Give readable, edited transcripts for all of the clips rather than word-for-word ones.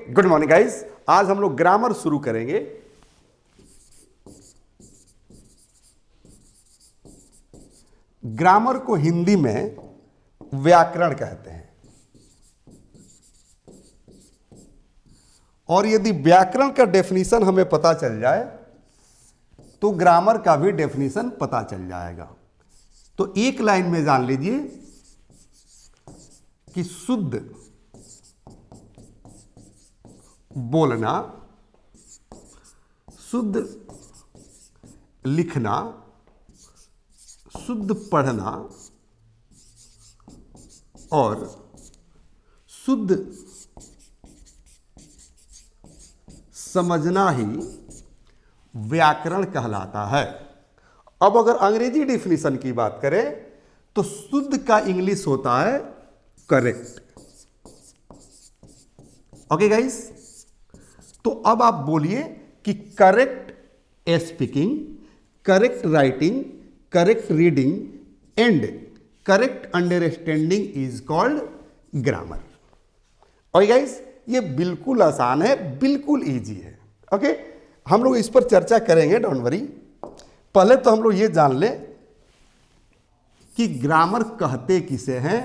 Good morning guys. आज हम लोग ग्रामर शुरू करेंगे। ग्रामर को हिंदी में व्याकरण कहते हैं, और यदि व्याकरण का डेफिनेशन हमें पता चल जाए तो ग्रामर का भी डेफिनेशन पता चल जाएगा। तो एक लाइन में जान लीजिए कि शुद्ध बोलना, शुद्ध लिखना, शुद्ध पढ़ना और शुद्ध समझना ही व्याकरण कहलाता है। अब अगर अंग्रेजी डेफिनेशन की बात करें तो शुद्ध का इंग्लिश होता है करेक्ट। ओके गाइस, तो अब आप बोलिए कि correct speaking, correct writing, correct reading and correct understanding is called grammar. Okay guys, ये बिल्कुल आसान है, बिल्कुल इजी है। ओके, हम लोग इस पर चर्चा करेंगे, डोंट वरी। पहले तो हम लोग ये जान लें कि ग्रामर कहते किसे हैं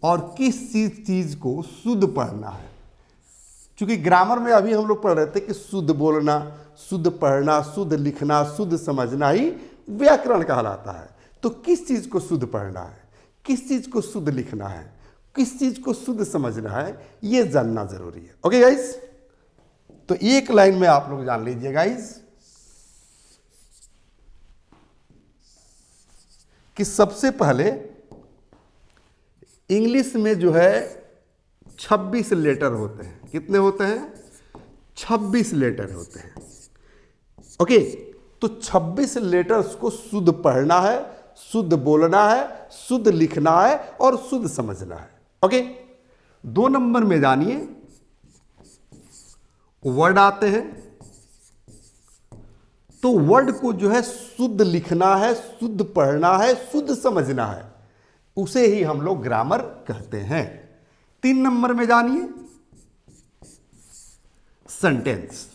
और किस चीज को शुद्ध पढ़ना है। क्योंकि ग्रामर में अभी हम लोग पढ़ रहे थे कि शुद्ध बोलना, शुद्ध पढ़ना, शुद्ध लिखना, शुद्ध समझना ही व्याकरण कहलाता है। तो किस चीज को शुद्ध पढ़ना है, किस चीज को शुद्ध लिखना है, किस चीज को शुद्ध समझना है, यह जानना जरूरी है। ओके गाइस, तो एक लाइन में आप लोग जान लीजिए गाइस कि सबसे पहले इंग्लिश में जो है 26 लेटर होते हैं। कितने होते हैं? 26 लेटर होते हैं। ओके, तो 26 लेटर्स को शुद्ध पढ़ना है, शुद्ध बोलना है, शुद्ध लिखना है और शुद्ध समझना है। ओके, 2 नंबर में जानिए वर्ड आते हैं। तो वर्ड को जो है शुद्ध लिखना है, शुद्ध पढ़ना है, शुद्ध समझना है, उसे ही हम लोग ग्रामर कहते हैं। 3 नंबर में जानिए सेंटेंस।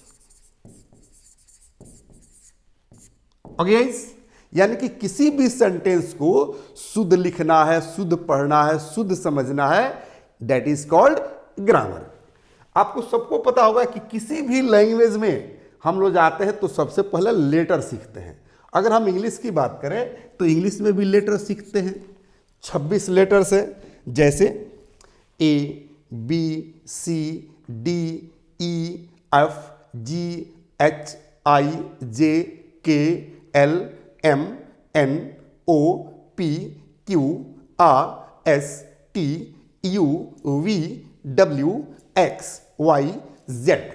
ओके गाइस, यानी कि किसी भी सेंटेंस को शुद्ध लिखना है, शुद्ध पढ़ना है, शुद्ध समझना है, दैट इज कॉल्ड ग्रामर। आपको सबको पता होगा कि किसी भी लैंग्वेज में हम लोग जाते हैं तो सबसे पहले लेटर सीखते हैं। अगर हम इंग्लिश की बात करें तो इंग्लिश में भी लेटर सीखते हैं। 26 लेटर्स है, जैसे A, B, C, D, E, F, G, H, I, J, K, L, M, N, O, P, Q, R, S, T, U, V, W, X, Y, Z.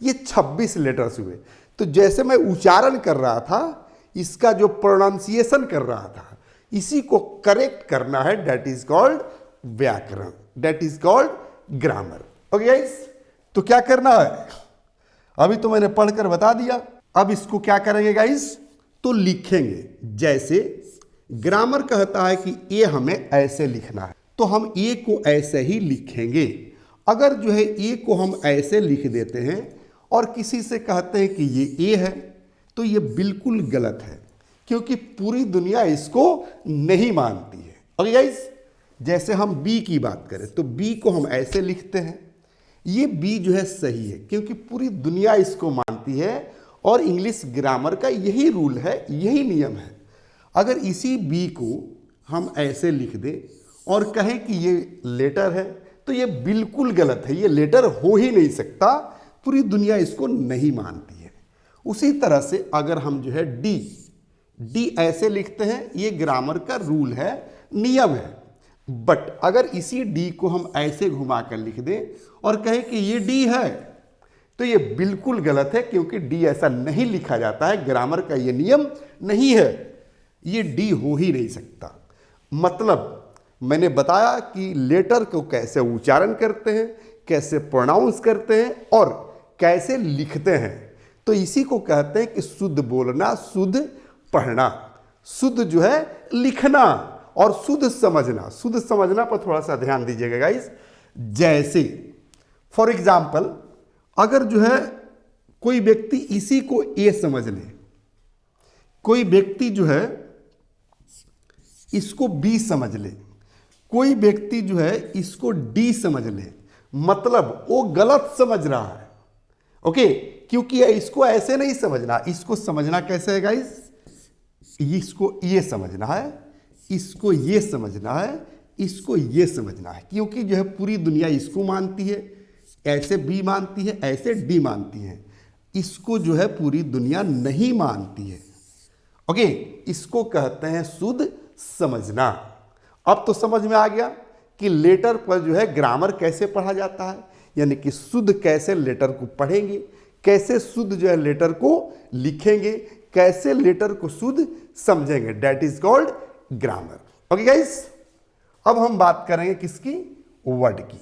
ये 26 लेटर्स हुए। तो जैसे मैं उच्चारण कर रहा था, इसका जो प्रोनाउंसिएशन कर रहा था, इसी को करेक्ट करना है, दैट इज कॉल्ड व्याकरण, that is called grammar. Okay guys, तो क्या करना है? अभी तो मैंने पढ़कर बता दिया। अब इसको क्या करेंगे गाइस? तो लिखेंगे। जैसे ग्रामर कहता है कि ये हमें ऐसे लिखना है, तो हम ए को ऐसे ही लिखेंगे। अगर जो है ए को हम ऐसे लिख देते हैं और किसी से कहते हैं कि ये ए है, तो ये बिल्कुल गलत है, क्योंकि पूरी दुनिया इसको नहीं मानती है। ओके गाइस, जैसे हम बी की बात करें तो बी को हम ऐसे लिखते हैं, ये बी जो है सही है, क्योंकि पूरी दुनिया इसको मानती है और इंग्लिश ग्रामर का यही रूल है, यही नियम है। अगर इसी बी को हम ऐसे लिख दें और कहें कि ये लेटर है, तो ये बिल्कुल गलत है, ये लेटर हो ही नहीं सकता, पूरी दुनिया इसको नहीं मानती है। उसी तरह से अगर हम जो है डी ऐसे लिखते हैं, ये ग्रामर का रूल है, नियम है। बट अगर इसी डी को हम ऐसे घुमा कर लिख दें और कहें कि ये डी है, तो ये बिल्कुल गलत है, क्योंकि डी ऐसा नहीं लिखा जाता है, ग्रामर का ये नियम नहीं है, ये डी हो ही नहीं सकता। मतलब मैंने बताया कि लेटर को कैसे उच्चारण करते हैं, कैसे प्रोनाउंस करते हैं और कैसे लिखते हैं। तो इसी को कहते हैं कि शुद्ध बोलना, शुद्ध पढ़ना, शुद्ध जो है लिखना और शुद्ध समझना। शुद्ध समझना पर थोड़ा सा ध्यान दीजिएगा गाइस। जैसे फॉर एग्जाम्पल अगर जो है कोई व्यक्ति इसी को ए समझ ले, कोई व्यक्ति जो है इसको बी समझ ले, कोई व्यक्ति जो है इसको डी समझ ले, मतलब वो गलत समझ रहा है। ओके, क्योंकि इसको ऐसे नहीं समझना, इसको समझना कैसे है गाइस, इसको ये समझना है, इसको ये समझना है, इसको ये समझना है, क्योंकि जो है पूरी दुनिया इसको मानती है, ऐसे बी मानती है, ऐसे डी मानती है, इसको जो है पूरी दुनिया नहीं मानती है। ओके, इसको कहते हैं शुद्ध समझना। अब तो समझ में आ गया कि लेटर पर जो है ग्रामर कैसे पढ़ा जाता है, यानी कि शुद्ध कैसे लेटर को पढ़ेंगे, कैसे शुद्ध जो है लेटर को लिखेंगे, कैसे लेटर को शुद्ध समझेंगे, that is called grammar. Okay guys, अब हम बात करेंगे किसकी, वर्ड की।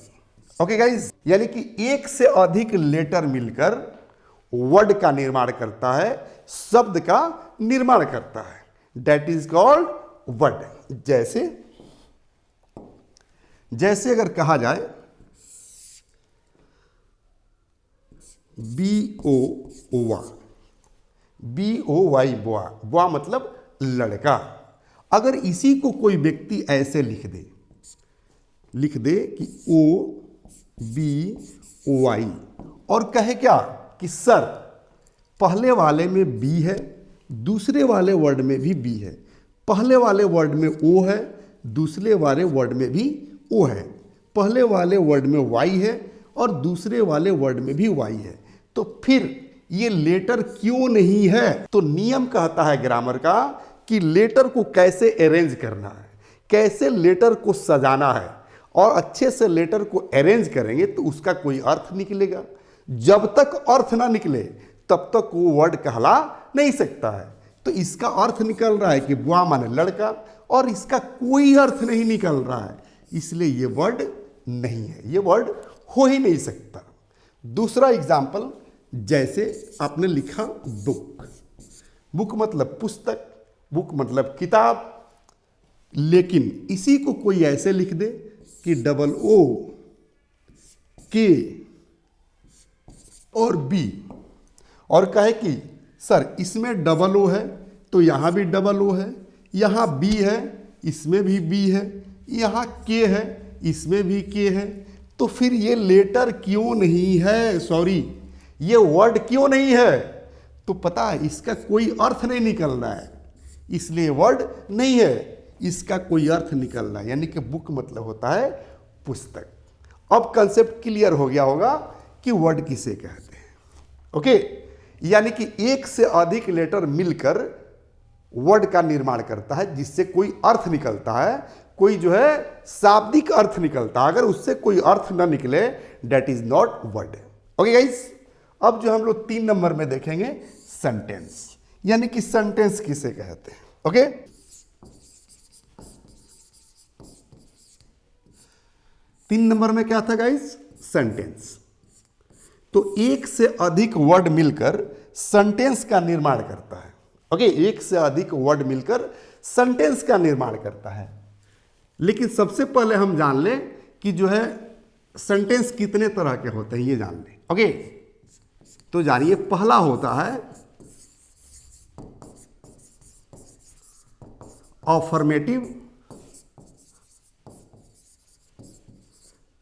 ओके गाइस, यानी कि एक से अधिक लेटर मिलकर वर्ड का निर्माण करता है, शब्द का निर्माण करता है, दैट इज कॉल्ड वर्ड। जैसे अगर कहा जाए BOY बुआ मतलब लड़का। अगर इसी को कोई व्यक्ति ऐसे लिख दे कि OBOY और कहे क्या कि सर पहले वाले में बी है, दूसरे वाले वर्ड में भी बी है, पहले वाले वर्ड में ओ है, दूसरे वाले वर्ड में भी ओ है, पहले वाले वर्ड में वाई है और दूसरे वाले वर्ड में भी वाई है, तो फिर ये लेटर क्यों नहीं है। तो नियम कहता है ग्रामर का कि लेटर को कैसे अरेंज करना है, कैसे लेटर को सजाना है, और अच्छे से लेटर को अरेंज करेंगे तो उसका कोई अर्थ निकलेगा। जब तक अर्थ ना निकले तब तक वो वर्ड कहला नहीं सकता है। तो इसका अर्थ निकल रहा है कि बुआ माने लड़का, और इसका कोई अर्थ नहीं निकल रहा है, इसलिए ये वर्ड नहीं है, ये वर्ड हो ही नहीं सकता। दूसरा एग्जाम्पल, जैसे आपने लिखा बुक, बुक मतलब पुस्तक, बुक मतलब किताब, लेकिन इसी को कोई ऐसे लिख दे कि OOK और B और कहे कि सर इसमें O है तो यहाँ भी O है, यहाँ B है इसमें भी B है, यहाँ K है इसमें भी K है, तो फिर ये लेटर क्यों नहीं है, सॉरी ये वर्ड क्यों नहीं है। तो पता है इसका कोई अर्थ नहीं निकल रहा है, इसलिए वर्ड नहीं है, इसका कोई अर्थ निकल रहा है, यानी कि बुक मतलब होता है पुस्तक। अब कंसेप्ट क्लियर हो गया होगा कि वर्ड किसे कहते हैं। ओके, यानी कि एक से अधिक लेटर मिलकर वर्ड का निर्माण करता है, जिससे कोई अर्थ निकलता है, कोई जो है शाब्दिक अर्थ निकलता है। अगर उससे कोई अर्थ ना निकले that is not word. Okay guys, अब जो हम लोग 3 नंबर में देखेंगे सेंटेंस, यानी कि सेंटेंस किसे कहते हैं। ओके, तीन नंबर में क्या था गाइस, सेंटेंस। तो एक से अधिक वर्ड मिलकर सेंटेंस का निर्माण करता है। ओके, एक से अधिक वर्ड मिलकर सेंटेंस का निर्माण करता है। लेकिन सबसे पहले हम जान लें कि जो है सेंटेंस कितने तरह के होते हैं, ये जान लें। ओके, तो जानिए, पहला होता है अफर्मेटिव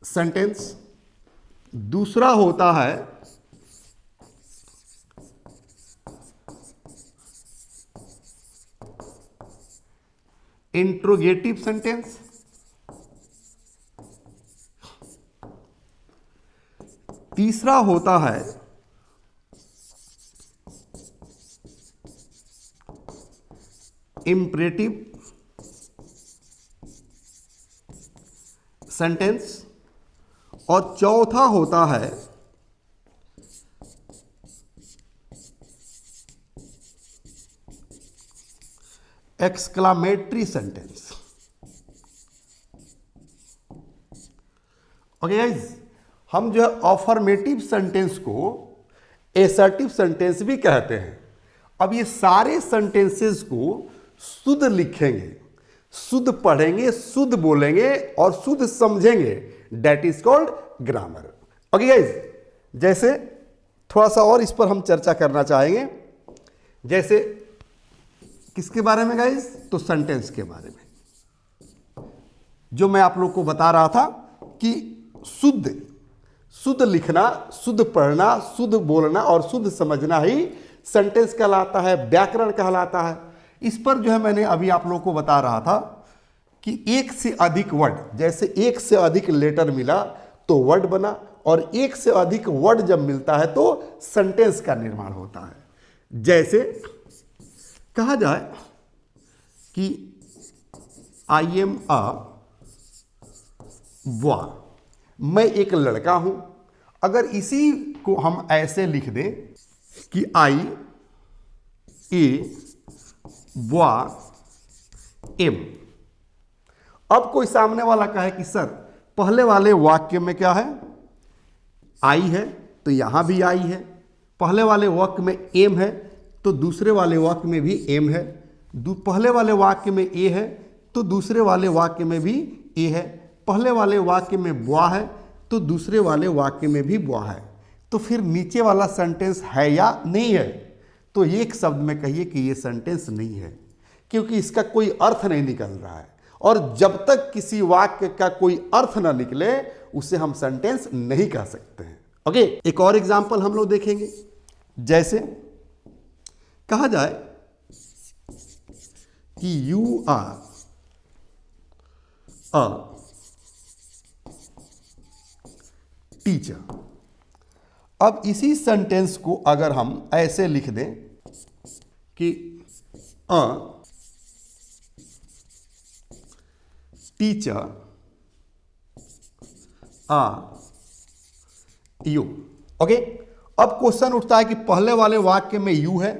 सेंटेंस, दूसरा होता है इंट्रोगेटिव सेंटेंस, तीसरा होता है इंपरेटिव सेंटेंस, और चौथा होता है एक्सक्लामेटरी सेंटेंस। ओके गाइस, हम जो है अफर्मेटिव सेंटेंस को एसर्टिव सेंटेंस भी कहते हैं। अब ये सारे सेंटेंसेस को शुद्ध लिखेंगे, शुद्ध पढ़ेंगे, शुद्ध बोलेंगे और शुद्ध समझेंगे, that is called grammar. Okay guys, जैसे थोड़ा सा और इस पर हम चर्चा करना चाहेंगे। जैसे किसके बारे में गाइस? तो सेंटेंस के बारे में, जो मैं आप लोग को बता रहा था कि शुद्ध लिखना, शुद्ध पढ़ना, शुद्ध बोलना और शुद्ध समझना ही सेंटेंस कहलाता है, व्याकरण कहलाता है। इस पर जो है मैंने अभी आप लोगों को बता रहा था कि एक से अधिक वर्ड, जैसे एक से अधिक लेटर मिला तो वर्ड बना, और एक से अधिक वर्ड जब मिलता है तो सेंटेंस का निर्माण होता है। जैसे कहा जाए कि आई एम अ बॉय, मैं एक लड़का हूं। अगर इसी को हम ऐसे लिख दें कि आई ए बॉय एम, अब कोई सामने वाला कहे कि सर पहले वाले वाक्य में क्या है? आई है, तो यहां भी आई है। पहले वाले वाक्य में एम है, तो दूसरे वाले वाक्य में भी एम है। पहले वाले वाक्य में ए है, तो दूसरे वाले वाक्य में भी ए है। पहले वाले वाक्य में बुआ है, तो दूसरे वाले वाक्य में भी बुआ है। तो फिर नीचे वाला सेंटेंस है या नहीं है? तो एक शब्द में कहिए कि ये सेंटेंस नहीं है, क्योंकि इसका कोई अर्थ नहीं निकल रहा है। और जब तक किसी वाक्य का कोई अर्थ ना निकले उसे हम सेंटेंस नहीं कह सकते हैं। ओके, एक और एग्जांपल हम लोग देखेंगे। जैसे कहा जाए कि यू आर अ टीचर। अब इसी सेंटेंस को अगर हम ऐसे लिख दें कि अ टीचर यू। ओके, अब क्वेश्चन उठता है कि पहले वाले वाक्य में यू है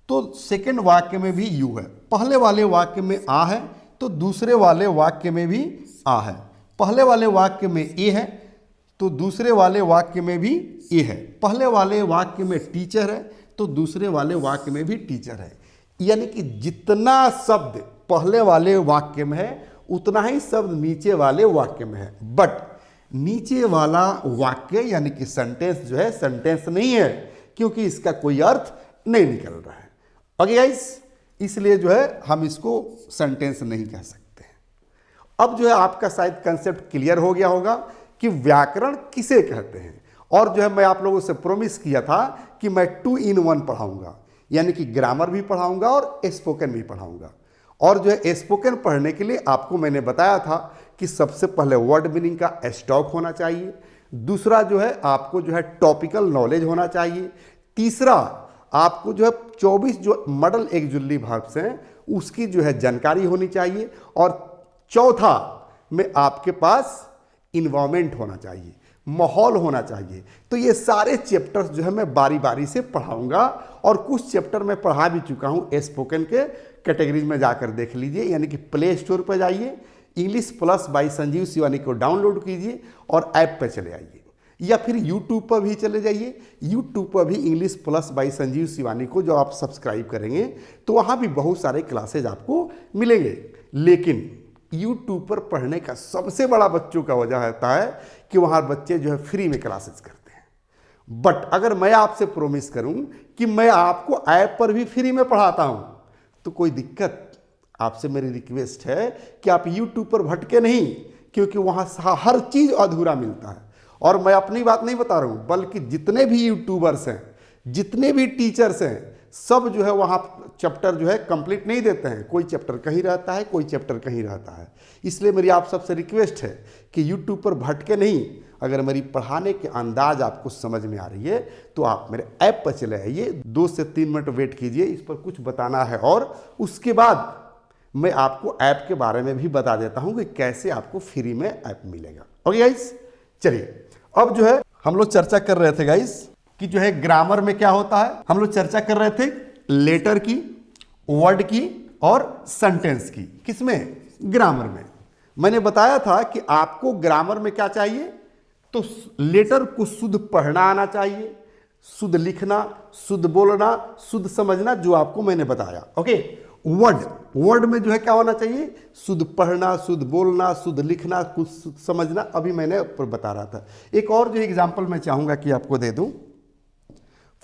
तो सेकंड वाक्य में भी यू है, पहले वाले वाक्य में आ है तो दूसरे वाले वाक्य में भी आ है, पहले वाले वाक्य में ए है तो दूसरे वाले वाक्य में भी ए है, पहले वाले वाक्य में टीचर है तो दूसरे वाले वाक्य में भी टीचर है। यानी कि जितना शब्द पहले वाले वाक्य में है उतना ही शब्द नीचे वाले वाक्य में है। बट नीचे वाला वाक्य यानी कि सेंटेंस जो है सेंटेंस नहीं है, क्योंकि इसका कोई अर्थ नहीं निकल रहा है। ओके गाइस, इसलिए जो है हम इसको सेंटेंस नहीं कह सकते हैं। अब जो है आपका शायद कंसेप्ट क्लियर हो गया होगा कि व्याकरण किसे कहते हैं। और जो है मैं आप लोगों से प्रॉमिस किया था कि मैं 2 in 1 पढ़ाऊंगा, यानी कि ग्रामर भी पढ़ाऊंगा और स्पोकन भी पढ़ाऊंगा। और जो है स्पोकन पढ़ने के लिए आपको मैंने बताया था कि सबसे पहले वर्ड मीनिंग का स्टॉक होना चाहिए, दूसरा जो है आपको जो है टॉपिकल नॉलेज होना चाहिए, तीसरा आपको जो है 24 जो मॉडल एक्जुअली वर्ब्स हैं उसकी जो है जानकारी होनी चाहिए, और चौथा में आपके पास इन्वायरमेंट होना चाहिए, माहौल होना चाहिए। तो ये सारे चैप्टर्स जो है मैं बारी बारी से पढ़ाऊंगा, और कुछ चैप्टर मैं पढ़ा भी चुका हूँ स्पोकन के, कैटेगरीज में जाकर देख लीजिए। यानी कि प्ले स्टोर पर जाइए, English plus by Sanjeev Shivani को डाउनलोड कीजिए और ऐप पर चले आइए, या फिर यूट्यूब पर भी चले जाइए। यूट्यूब पर भी English plus by Sanjeev Shivani को जो आप सब्सक्राइब करेंगे तो वहाँ भी बहुत सारे क्लासेज आपको मिलेंगे। लेकिन यूट्यूब पर पढ़ने का सबसे बड़ा बच्चों का वजह होता है कि वहाँ बच्चे जो है फ्री में क्लासेस करते हैं। बट अगर मैं आपसे प्रॉमिस करूं कि मैं आपको ऐप पर भी फ्री में पढ़ाता हूं तो कोई दिक्कत, आपसे मेरी रिक्वेस्ट है कि आप यूट्यूब पर भटके नहीं, क्योंकि वहाँ हर चीज़ अधूरा मिलता है। और मैं अपनी बात नहीं बता रहा हूँ, बल्कि जितने भी यूट्यूबर्स हैं, जितने भी टीचर्स हैं, सब जो है वहाँ चैप्टर जो है कंप्लीट नहीं देते हैं। कोई चैप्टर कहीं रहता है, कोई चैप्टर कहीं रहता है। इसलिए मेरी आप सबसे रिक्वेस्ट है कि यूट्यूब पर भटके नहीं। अगर मेरी पढ़ाने के अंदाज आपको समझ में आ रही है तो आप मेरे ऐप पर चले आइए, 2 से 3 मिनट वेट कीजिए, इस पर कुछ बताना है, और उसके बाद मैं आपको ऐप के बारे में भी बता देता हूँ कि कैसे आपको फ्री में ऐप मिलेगा। ओके गाइस, चलिए अब जो है हम लोग चर्चा कर रहे थे गाइस कि जो है ग्रामर में क्या होता है। हम लोग चर्चा कर रहे थे लेटर की, वर्ड की और सेंटेंस की। किसमें? ग्रामर में। मैंने बताया था कि आपको ग्रामर में क्या चाहिए, तो लेटर को शुद्ध पढ़ना आना चाहिए, शुद्ध लिखना, शुद्ध बोलना, शुद्ध समझना, जो आपको मैंने बताया। ओके, वर्ड में जो है क्या होना चाहिए, शुद्ध पढ़ना, शुद्ध बोलना, शुद्ध लिखना, कुछ शुद्ध समझना। अभी मैंने ऊपर बता रहा था। एक और जो एग्जांपल मैं चाहूंगा कि आपको दे दूं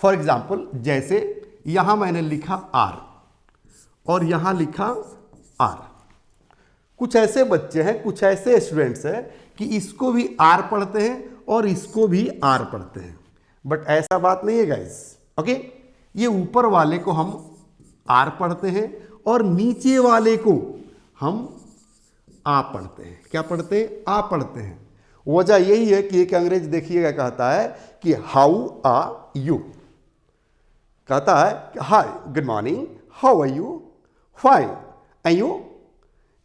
फॉर एग्जाम्पल जैसे यहां मैंने लिखा आर और यहां लिखा आर। कुछ ऐसे बच्चे हैं, कुछ ऐसे स्टूडेंट्स हैं कि इसको भी आर पढ़ते हैं और इसको भी आर पढ़ते हैं, बट ऐसा बात नहीं है गाइस। ओके, ये ऊपर वाले को हम आर पढ़ते हैं और नीचे वाले को हम आ पढ़ते हैं। क्या पढ़ते हैं? आ पढ़ते हैं। वजह यही है कि एक अंग्रेज देखिएगा कहता है कि हाउ आर यू, कहता है hi good morning, how are you, fine are you.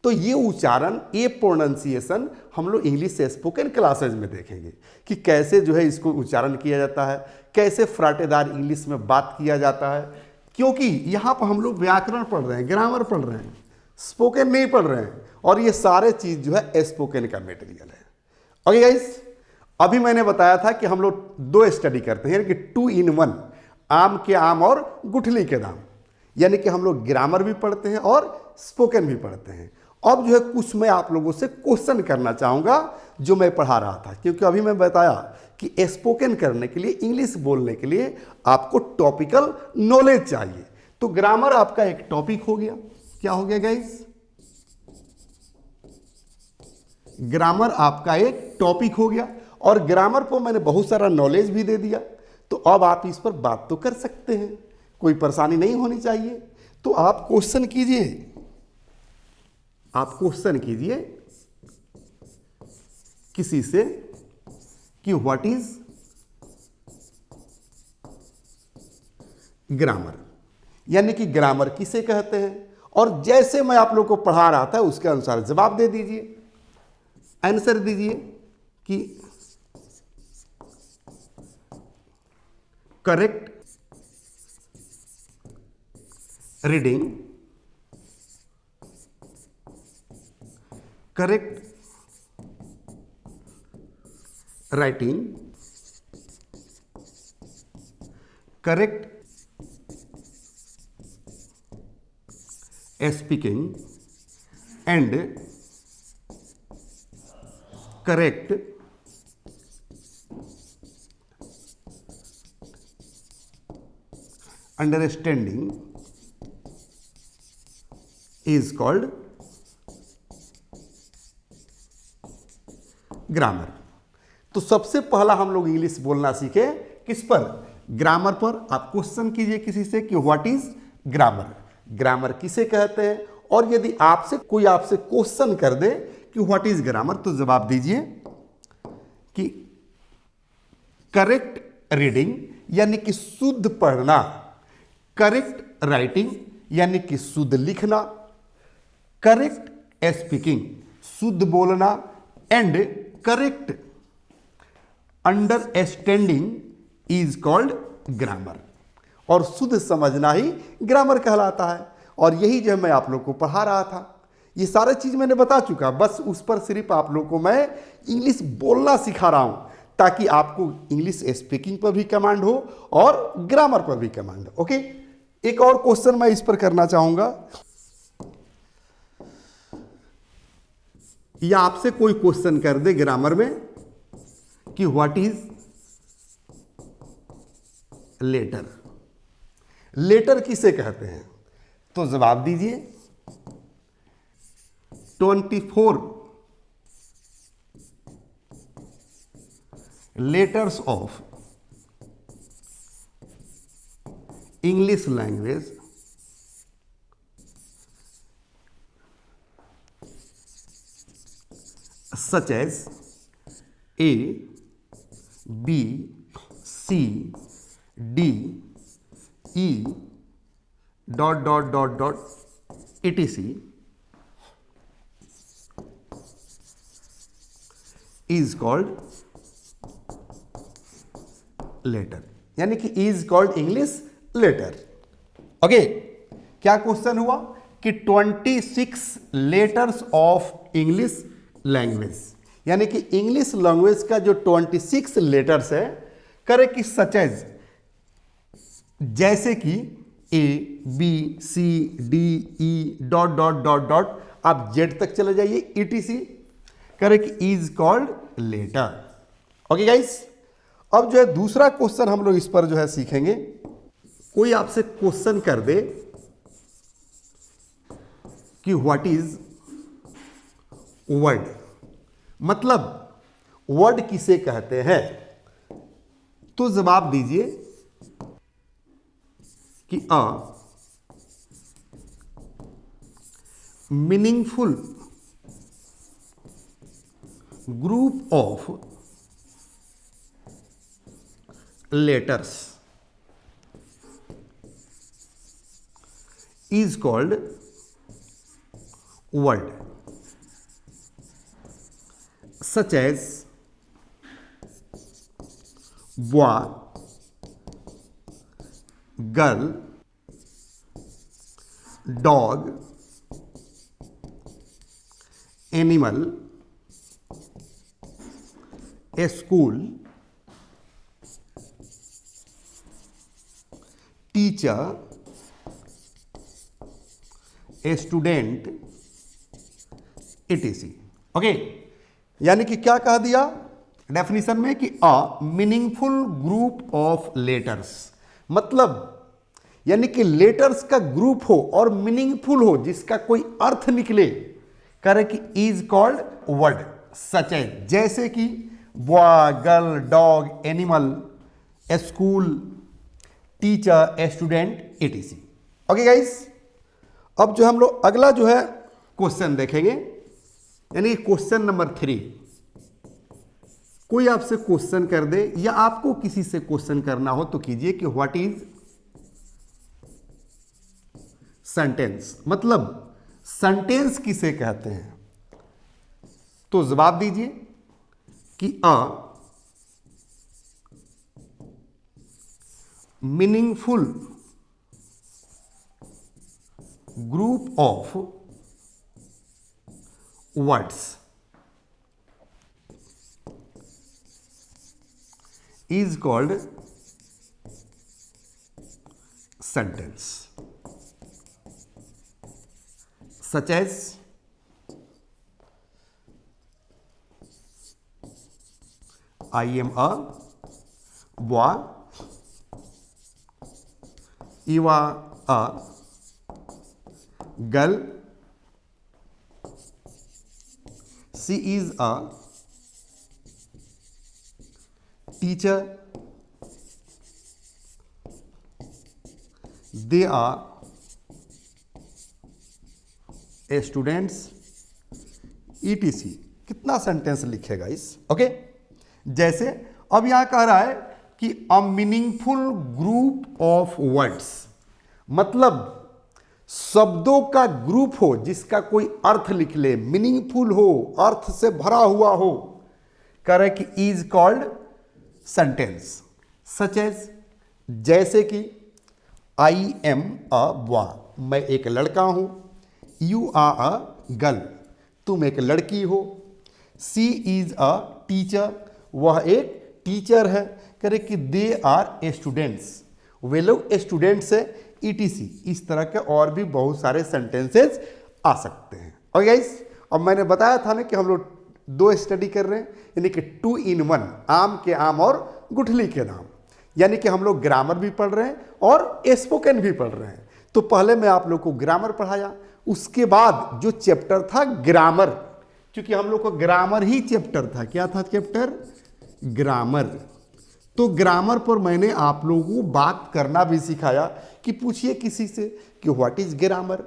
तो ये उच्चारण, ये प्रोनाउंसिएशन हम लोग इंग्लिश स्पोकन क्लासेज में देखेंगे कि कैसे जो है इसको उच्चारण किया जाता है, कैसे फराटेदार इंग्लिश में बात किया जाता है, क्योंकि यहाँ पर हम लोग व्याकरण पढ़ रहे हैं, ग्रामर पढ़ रहे हैं, स्पोकन नहीं पढ़ रहे हैं, और ये सारे चीज जो है स्पोकन का मटेरियल है। ओके गाइस, अभी मैंने बताया था कि हम लोग दो स्टडी करते हैं कि 2 in 1, आम के आम और गुठली के दाम, यानी कि हम लोग ग्रामर भी पढ़ते हैं और स्पोकन भी पढ़ते हैं। अब जो है कुछ मैं आप लोगों से क्वेश्चन करना चाहूंगा जो मैं पढ़ा रहा था, क्योंकि अभी मैं बताया कि स्पोकन करने के लिए, इंग्लिश बोलने के लिए आपको टॉपिकल नॉलेज चाहिए। तो ग्रामर आपका एक टॉपिक हो गया। क्या हो गया गाइस? ग्रामर आपका एक टॉपिक हो गया, और ग्रामर को मैंने बहुत सारा नॉलेज भी दे दिया। तो अब आप इस पर बात तो कर सकते हैं, कोई परेशानी नहीं होनी चाहिए। तो आप क्वेश्चन कीजिए, आप क्वेश्चन कीजिए किसी से कि व्हाट इज ग्रामर, यानी कि ग्रामर किसे कहते हैं, और जैसे मैं आप लोग को पढ़ा रहा था उसके अनुसार जवाब दे दीजिए, आंसर दीजिए कि correct reading, correct writing, correct speaking and correct understanding is called grammar. तो सबसे पहला हम लोग इंग्लिश बोलना सीखे किस पर? ग्रामर पर। आप क्वेश्चन कीजिए किसी से कि व्हाट इज ग्रामर, ग्रामर किसे कहते हैं, और यदि आपसे कोई आपसे क्वेश्चन कर दे कि व्हाट इज ग्रामर, तो जवाब दीजिए कि करेक्ट रीडिंग यानी कि शुद्ध पढ़ना, करेक्ट राइटिंग यानी कि शुद्ध लिखना, करेक्ट स्पीकिंग शुद्ध बोलना, and correct understanding is called grammar. और शुद्ध समझना ही ग्रामर कहलाता है। और यही जो मैं आप लोग को पढ़ा रहा था, ये सारे चीज मैंने बता चुका, बस उस पर सिर्फ आप लोग को मैं इंग्लिश बोलना सिखा रहा हूं, ताकि आपको इंग्लिश स्पीकिंग पर भी कमांड हो और ग्रामर पर भी कमांड हो। ओके, एक और क्वेश्चन मैं इस पर करना चाहूंगा, या आपसे कोई क्वेश्चन कर दे ग्रामर में कि व्हाट इज लेटर, लेटर किसे कहते हैं, तो जवाब दीजिए 24 letters of English language such as A, B, C, D, E, dot dot dot dot etc. is called letter, यानी कि is called English letter. Okay, क्या क्वेश्चन हुआ कि 26 लेटर्स ऑफ इंग्लिश लैंग्वेज, यानी कि इंग्लिश लैंग्वेज का जो 26 letters है, करे कि सच एज, जैसे कि A B C D E dot dot dot dot, आप जेड तक चले जाइए ईटीसी, करे कि is called letter. Okay guys, अब जो है दूसरा क्वेश्चन हम लोग इस पर जो है सीखेंगे। कोई आपसे क्वेश्चन कर दे कि व्हाट इज वर्ड, मतलब वर्ड किसे कहते हैं, तो जवाब दीजिए कि a meaningful group of letters is called word, such as boy, girl, dog, animal, a school, teacher, a student, etc। Okay, यानी कि क्या कह दिया डेफिनेशन में कि a meaningful group of letters, मतलब यानी कि लेटर्स का ग्रुप हो और मीनिंगफुल हो, जिसका कोई अर्थ निकले, करे कि इज कॉल्ड वर्ड, सच है जैसे कि boy, girl, dog, animal, A school, teacher, a student, etc। Okay guys, अब जो हम लोग अगला जो है क्वेश्चन देखेंगे, यानी क्वेश्चन नंबर 3। कोई आपसे क्वेश्चन कर दे या आपको किसी से क्वेश्चन करना हो तो कीजिए कि व्हाट इज सेंटेंस, मतलब सेंटेंस किसे कहते हैं, तो जवाब दीजिए कि a meaningful group of words is called sentence, such as I am a boy, you are a girl, she is a teacher, they are a students, etc। कितना sentence लिखेगा इस, ओके। जैसे अब यहां कह रहा है कि a meaningful group of words, मतलब शब्दों का ग्रुप हो जिसका कोई अर्थ लिख ले, मीनिंगफुल हो, अर्थ से भरा हुआ हो, करे कि is called sentence, such as जैसे कि आई एम अ बॉय, मैं एक लड़का हूं, यू आर अ गर्ल, तुम एक लड़की हो, सी इज अ टीचर, वह एक टीचर है, करे कि दे आर ए स्टूडेंट्स, वे लोग स्टूडेंट्स है, etc। इस तरह के और भी बहुत सारे सेंटेंसेस आ सकते हैं। और गाइस, अब मैंने बताया था ना कि हम लोग 2 स्टडी कर रहे हैं, यानी कि 2 in 1, आम के आम और गुठली के नाम, यानी कि हम लोग ग्रामर भी पढ़ रहे हैं और स्पोकन भी पढ़ रहे हैं। तो पहले मैं आप लोग को ग्रामर पढ़ाया, उसके बाद जो चैप्टर था ग्रामर, क्योंकि हम लोग को ग्रामर ही चैप्टर था, क्या था चैप्टर, ग्रामर। तो ग्रामर पर मैंने आप लोगों को बात करना भी सिखाया कि पूछिए किसी से कि what is grammar,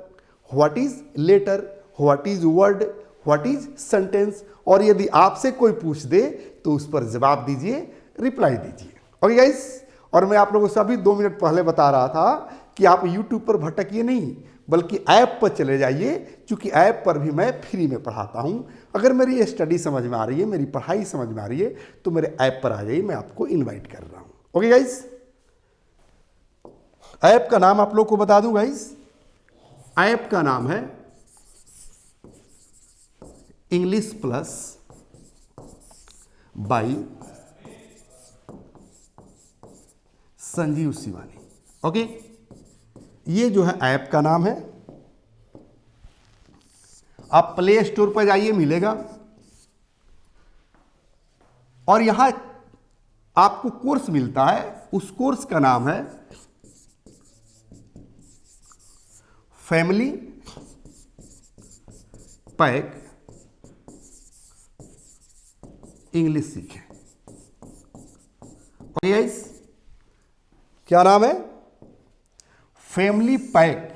what is letter, what is word, what is sentence, और यदि आपसे कोई पूछ दे तो उस पर जवाब दीजिए, रिप्लाई दीजिए। ओके गाइस, और मैं आप लोगों से अभी 2 मिनट पहले बता रहा था कि आप यूट्यूब पर भटकिए नहीं, बल्कि ऐप पर चले जाइए, क्योंकि ऐप पर भी मैं फ्री में पढ़ाता हूं। अगर मेरी स्टडी समझ में आ रही है, मेरी पढ़ाई समझ में आ रही है, तो मेरे ऐप पर आ जाइए, मैं आपको इनवाइट कर रहा हूं। ओके गाइस, ऐप का नाम आप लोग को बता दूं गाइस, ऐप का नाम है English plus by Sanjeev Shivani. Okay, ये जो है ऐप का नाम है, आप प्ले स्टोर पर जाइए, मिलेगा। और यहां आपको कोर्स मिलता है, उस कोर्स का नाम है फैमिली पैक इंग्लिश सीखें। ओके गाइस, क्या नाम है? फैमिली पैक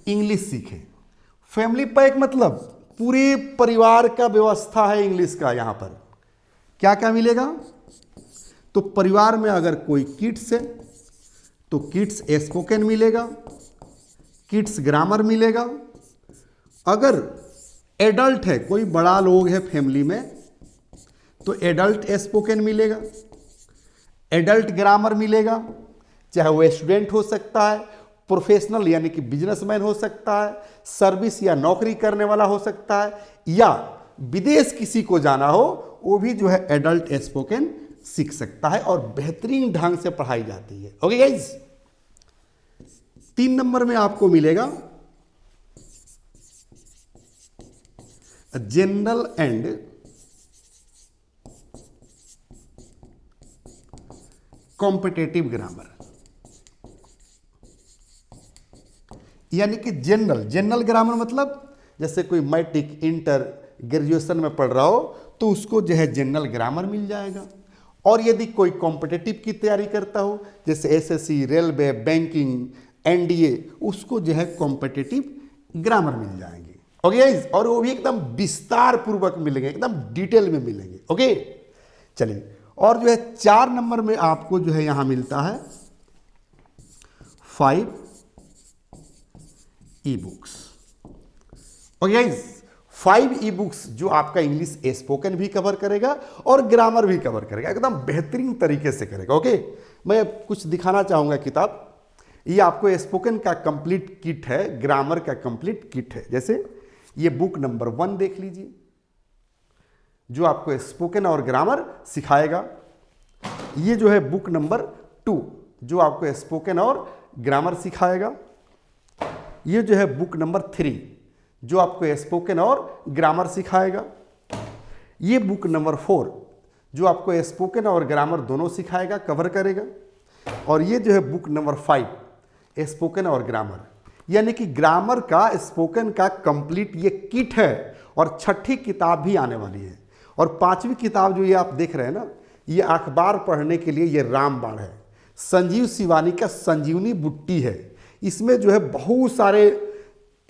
इंग्लिश सीखें। फैमिली पैक मतलब पूरे परिवार का व्यवस्था है इंग्लिश का। यहां पर क्या क्या मिलेगा? तो परिवार में अगर कोई किड्स है तो किड्स स्पोकन मिलेगा, किड्स ग्रामर मिलेगा। अगर एडल्ट है, कोई बड़ा लोग है फैमिली में, तो एडल्ट स्पोकन मिलेगा, एडल्ट ग्रामर मिलेगा। चाहे वो स्टूडेंट हो सकता है, प्रोफेशनल यानी कि बिजनेसमैन हो सकता है, सर्विस या नौकरी करने वाला हो सकता है, या विदेश किसी को जाना हो, वो भी जो है एडल्ट स्पोकन सीख सकता है और बेहतरीन ढंग से पढ़ाई जाती है। ओके गाइज, 3 नंबर में आपको मिलेगा जनरल एंड कॉम्पिटेटिव ग्रामर। यानी कि जनरल ग्रामर मतलब जैसे कोई मैट्रिक, इंटर, ग्रेजुएशन में पढ़ रहा हो तो उसको जो है जनरल ग्रामर मिल जाएगा। और यदि कोई कॉम्पिटिटिव की तैयारी करता हो, जैसे एसएससी, रेलवे, बैंकिंग, एनडीए, उसको जो है कॉम्पिटिटिव ग्रामर मिल जाएंगे। ओके गाइस, और वो भी एकदम विस्तार पूर्वक मिलेंगे, एकदम डिटेल में मिलेंगे। ओके चलिए, और जो है 4 नंबर में आपको जो है यहां मिलता है 5 e books. Okay guys, 5 e books जो आपका इंग्लिश स्पोकन भी कवर करेगा और ग्रामर भी कवर करेगा, एकदम बेहतरीन तरीके से करेगा। ओके, मैं कुछ दिखाना चाहूंगा किताब। ये आपको स्पोकन का कंप्लीट किट है, ग्रामर का कंप्लीट किट है। जैसे ये बुक नंबर 1 देख लीजिए, जो आपको स्पोकन और ग्रामर सिखाएगा। ये जो है बुक नंबर 2, जो आपको स्पोकन और ग्रामर सिखाएगा। ये जो है बुक नंबर 3, जो आपको स्पोकन और ग्रामर सिखाएगा। ये बुक नंबर 4, जो आपको स्पोकन और ग्रामर दोनों सिखाएगा, कवर करेगा। और ये जो है बुक नंबर 5, स्पोकन और ग्रामर, यानी कि ग्रामर का, स्पोकन का कंप्लीट ये किट है। और 6ठी किताब भी आने वाली है। और 5वीं किताब जो ये आप देख रहे हैं ना, ये अखबार पढ़ने के लिए ये रामबाण है। संजीव शिवानी का संजीवनी बुट्टी है। इसमें जो है बहुत सारे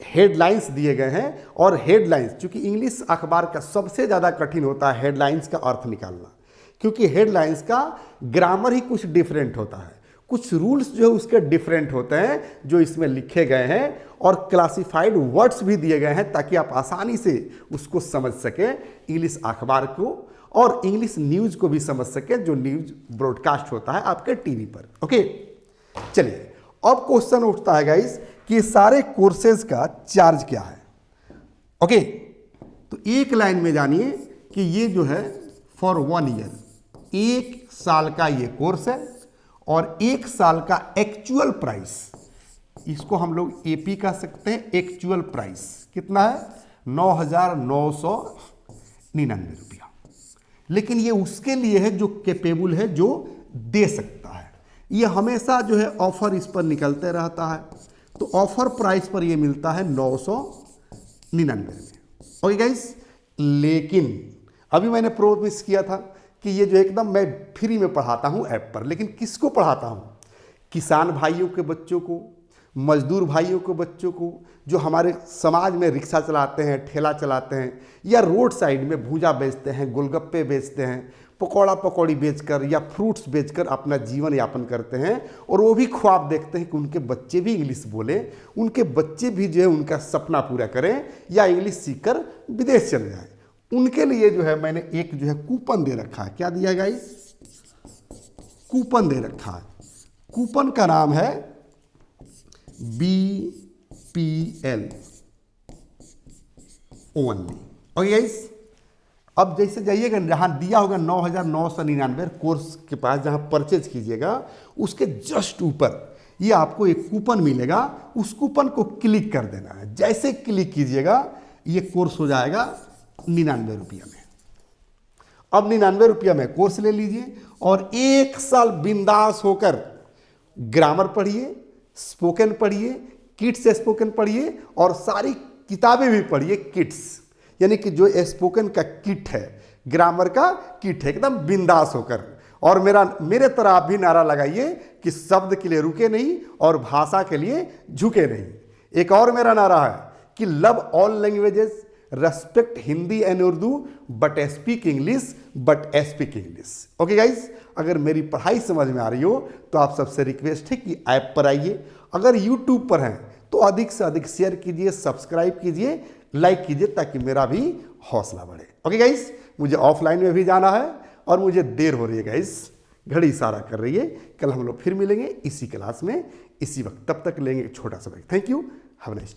हेडलाइंस दिए गए हैं। और हेडलाइंस, चूंकि इंग्लिश अखबार का सबसे ज़्यादा कठिन होता है हेडलाइंस का अर्थ निकालना, क्योंकि हेडलाइंस का ग्रामर ही कुछ डिफरेंट होता है, कुछ रूल्स जो है उसके डिफरेंट होते हैं जो इसमें लिखे गए हैं। और क्लासिफाइड वर्ड्स भी दिए गए हैं ताकि आप आसानी से उसको समझ सकें, इंग्लिश अखबार को और इंग्लिश न्यूज़ को भी समझ सकें, जो न्यूज़ ब्रॉडकास्ट होता है आपके टीवी पर। ओके चलिए, अब क्वेश्चन उठता है गाइस कि सारे कोर्सेज का चार्ज क्या है। ओके, तो एक लाइन में जानिए कि ये जो है फॉर 1 ईयर, 1 साल का ये कोर्स है। और 1 साल का एक्चुअल प्राइस, इसको हम लोग एपी कह सकते हैं। एक्चुअल प्राइस कितना है? 9,999 रुपया। लेकिन ये उसके लिए है जो कैपेबल है, जो दे सकता है। ये हमेशा जो है ऑफर इस पर निकलते रहता है। तो ऑफर प्राइस पर ये मिलता है 999 में। ओके गाइस, लेकिन अभी मैंने प्रोमिस किया था कि ये जो एकदम मैं फ्री में पढ़ाता हूँ ऐप पर। लेकिन किसको पढ़ाता हूँ? किसान भाइयों के बच्चों को, मजदूर भाइयों के बच्चों को, जो हमारे समाज में रिक्शा चलाते हैं, ठेला चलाते हैं, या रोड साइड में भूजा बेचते हैं, गोलगप्पे बेचते हैं, पकौड़ा पकौड़ी बेचकर या फ्रूट्स बेचकर अपना जीवन यापन करते हैं। और वो भी ख्वाब देखते हैं कि उनके बच्चे भी इंग्लिश बोलें, उनके बच्चे भी जो है उनका सपना पूरा करें या इंग्लिश सीखकर विदेश चले जाएं। उनके लिए जो है मैंने एक जो है कूपन दे रखा है। क्या दिया गाइस? कूपन दे रखा है। कूपन का नाम है BPL ओनली। ओके गाइस, अब जैसे जाइएगा जहां दिया होगा 9,999 कोर्स के पास, जहां परचेज कीजिएगा उसके जस्ट ऊपर ये आपको एक कूपन मिलेगा। उस कूपन को क्लिक कर देना है। जैसे क्लिक कीजिएगा ये कोर्स हो जाएगा 99 रुपये में। अब 99 रुपया में कोर्स ले लीजिए और 1 साल बिंदास होकर ग्रामर पढ़िए, स्पोकन पढ़िए, किड्स स्पोकन पढ़िए और सारी किताबें भी पढ़िए किड्स, यानी कि जो स्पोकन का किट है, ग्रामर का किट है, एकदम बिंदास होकर। और मेरे तरह आप भी नारा लगाइए कि शब्द के लिए रुके नहीं और भाषा के लिए झुके नहीं। एक और मेरा नारा है कि love all languages, respect Hindi and Urdu, but speak English, but speak English. Okay guys, अगर मेरी पढ़ाई समझ में आ रही हो तो आप सबसे रिक्वेस्ट है कि ऐप पर आइए। अगर यूट्यूब पर हैं तो अधिक से अधिक शेयर कीजिए, सब्सक्राइब कीजिए, लाइक कीजिए, ताकि मेरा भी हौसला बढ़े। ओके गाइस, मुझे ऑफलाइन में भी जाना है और मुझे देर हो रही है गाइस, घड़ी इशारा कर रही है। कल हम लोग फिर मिलेंगे इसी क्लास में, इसी वक्त। तब तक लेंगे एक छोटा सा break. Thank you, have a nice day.